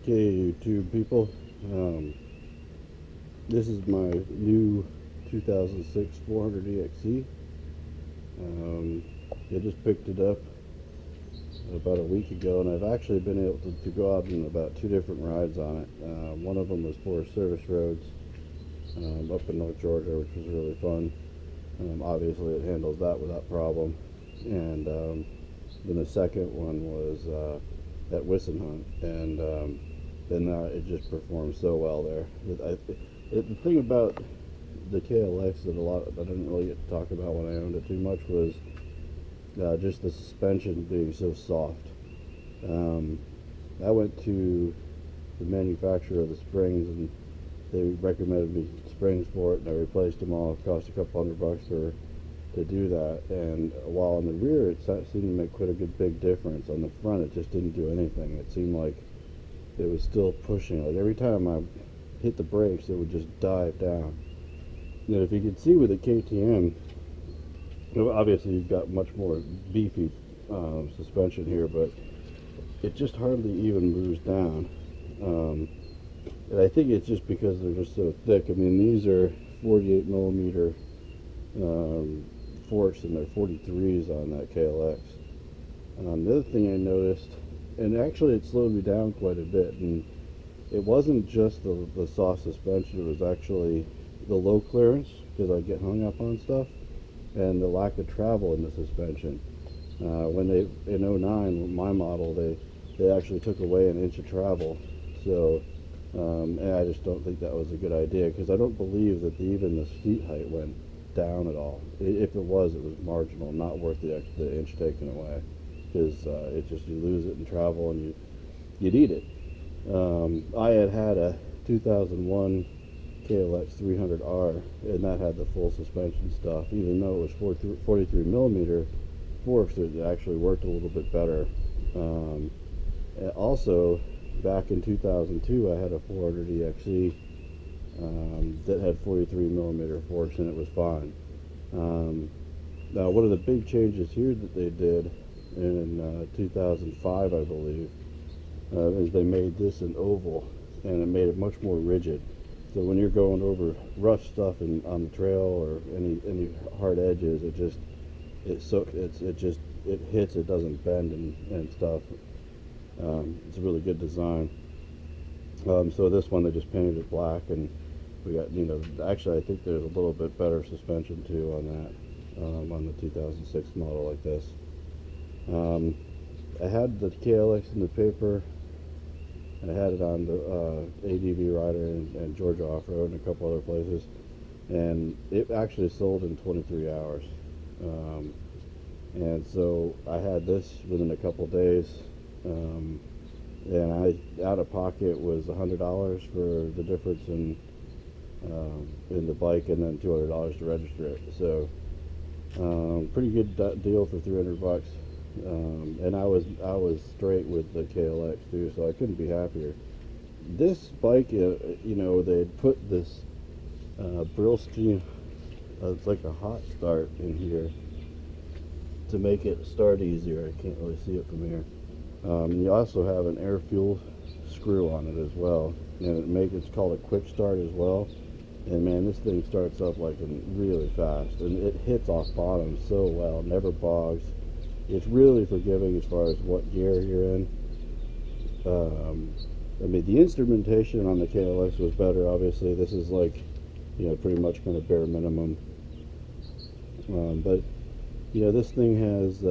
Okay, YouTube people, this is my new 2006 400 EXE. I just picked it up about a week ago, and I've actually been able to go out on about 2 different rides on it. One of them was Forest Service roads up in North Georgia, which was really fun. Obviously, it handles that without problem. And then the second one was at Wissenhunt, and then it just performed so well there. The thing about the KLX that I didn't really get to talk about when I owned it too much was just the suspension being so soft. I went to the manufacturer of the springs, and they recommended me springs for it, and I replaced them all. It cost a couple $100 to do that, and while on the rear it seemed to make quite a big difference, on the front it just didn't do anything. It seemed like it was still pushing. Like every time I hit the brakes, it would just dive down. Now, if you can see with the KTM, obviously you've got much more beefy suspension here, but it just hardly even moves down. And I think it's just because they're just so thick. I mean, these are 48 millimeter forks, and they're 43s on that KLX. The other thing I noticed, and actually it slowed me down quite a bit, and it wasn't just the soft suspension, it was actually the low clearance, because I get hung up on stuff, and the lack of travel in the suspension. When they, in '09, my model, they actually took away an inch of travel. So, and I just don't think that was a good idea, because I don't believe that even the seat height went down at all. If it was marginal, not worth the inch taken away, because it just, you lose it in travel, and you need it. I had a 2001 KLX 300R, and that had the full suspension stuff. Even though it was 43 millimeter forks, it actually worked a little bit better. Also, back in 2002, I had a 400 EXE that had 43 millimeter forks, and it was fine. Now, one of the big changes here that they did in 2005, I believe, is they made this an oval, and it made it much more rigid. So when you're going over rough stuff on the trail, or any hard edges, it hits, it doesn't bend and stuff. It's a really good design. So this one, they just painted it black, and we got, actually I think there's a little bit better suspension too on that, on the 2006 model like this. I had the KLX in the paper. I had it on the ADV Rider and Georgia Off-Road and a couple other places, and it actually sold in 23 hours. And so I had this within a couple days, and I, out of pocket, was $100 for the difference in the bike, and then $200 to register it. So pretty good deal for 300 bucks. And I was straight with the KLX too, so I couldn't be happier. This bike, they'd put this Brillstein, it's like a hot start in here to make it start easier. I can't really see it from here. You also have an air fuel screw on it as well, and it's called a quick start as well. And man, this thing starts up like really fast, and it hits off bottom so well, never bogs. It's really forgiving as far as what gear you're in. I mean, the instrumentation on the KLX was better, obviously. This is like, pretty much kind of bare minimum. But, this thing has,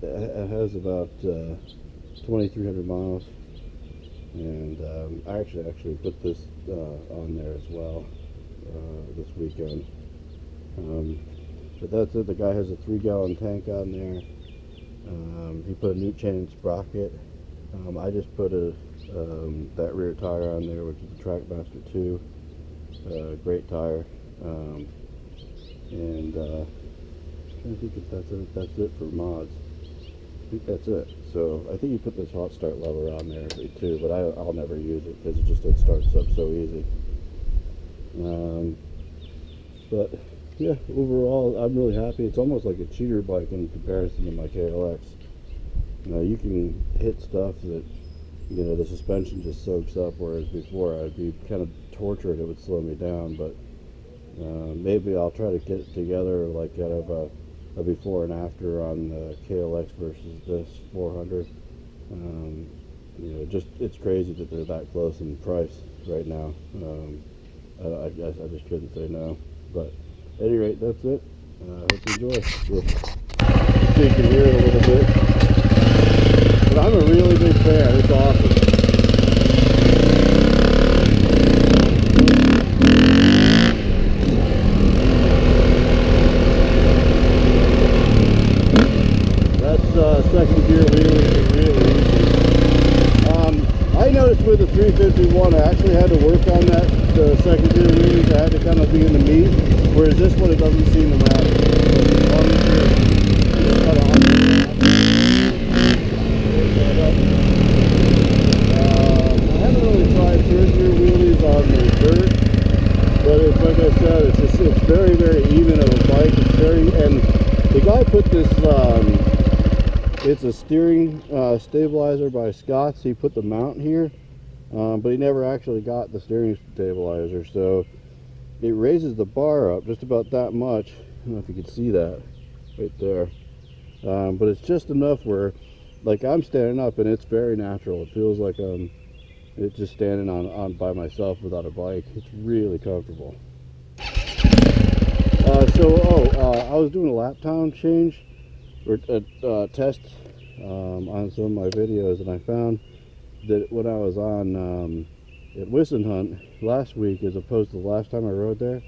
it has about 2,300 miles. And I actually put this on there as well this weekend. But that's it. The guy has a 3-gallon tank on there. He put a new chain sprocket. I just put that rear tire on there, which is the Trackmaster 2. Great tire. And I think that's it for mods. I think that's it. So I think he put this hot start lever on there too, but I'll never use it because it starts up so easy. But yeah, overall, I'm really happy. It's almost like a cheater bike in comparison to my KLX. You can hit stuff that you know, the suspension just soaks up, whereas before I'd be kind of tortured. It would slow me down, but maybe I'll try to get together like kind of a before and after on the KLX versus this 400. You know, just it's crazy that they're that close in price right now. I guess I just couldn't say no. But at any rate, that's it. I hope you enjoy. So you can hear it a little bit. But I'm a really big fan. It's awesome. Second gear really easy. I noticed with the 351, I actually had to work on that, the second gear wheelies. I had to kind of be in the meat, whereas this one, it doesn't seem to matter. So as long as you're kind of I haven't really tried third gear wheelies on the dirt, but it's like I said, it's very, very even of a bike. It's very, and the guy put this, it's a steering stabilizer by Scott's. He put the mount here, but he never actually got the steering stabilizer, so it raises the bar up just about that much. I don't know if you can see that right there, but it's just enough where, like, I'm standing up and it's very natural. It feels like it's just standing on by myself without a bike. It's really comfortable. I was doing a lap time change or test on some of my videos, and I found that when I was on at Wissenhunt last week, as opposed to the last time I rode there,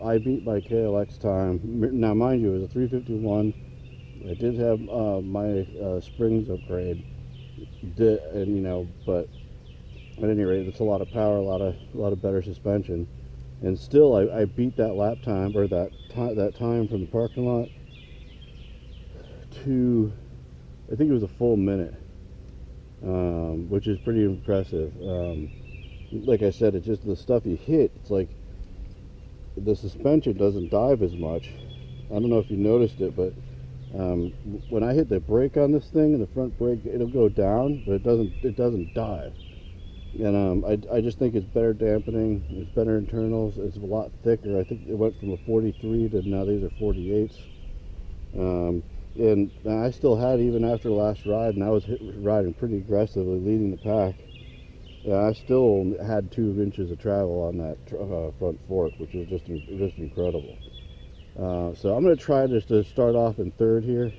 I beat my KLX time. Now mind you, it was a 351. I did have my springs upgrade, and you know, but at any rate, it's a lot of power, a lot of better suspension, and still I beat that lap time, or that time from the parking lot to, I think it was a full minute, which is pretty impressive. Like I said, it's just the stuff you hit. It's like the suspension doesn't dive as much. I don't know if you noticed it, but when I hit the brake on this thing, and the front brake, it'll go down, but it doesn't dive. And I just think it's better dampening. It's better internals. It's a lot thicker. I think it went from a 43 to now these are 48s. And I still had, even after the last ride, and I was riding pretty aggressively, leading the pack, I still had 2 inches of travel on that front fork, which is just incredible. So I'm going to try just to start off in third here.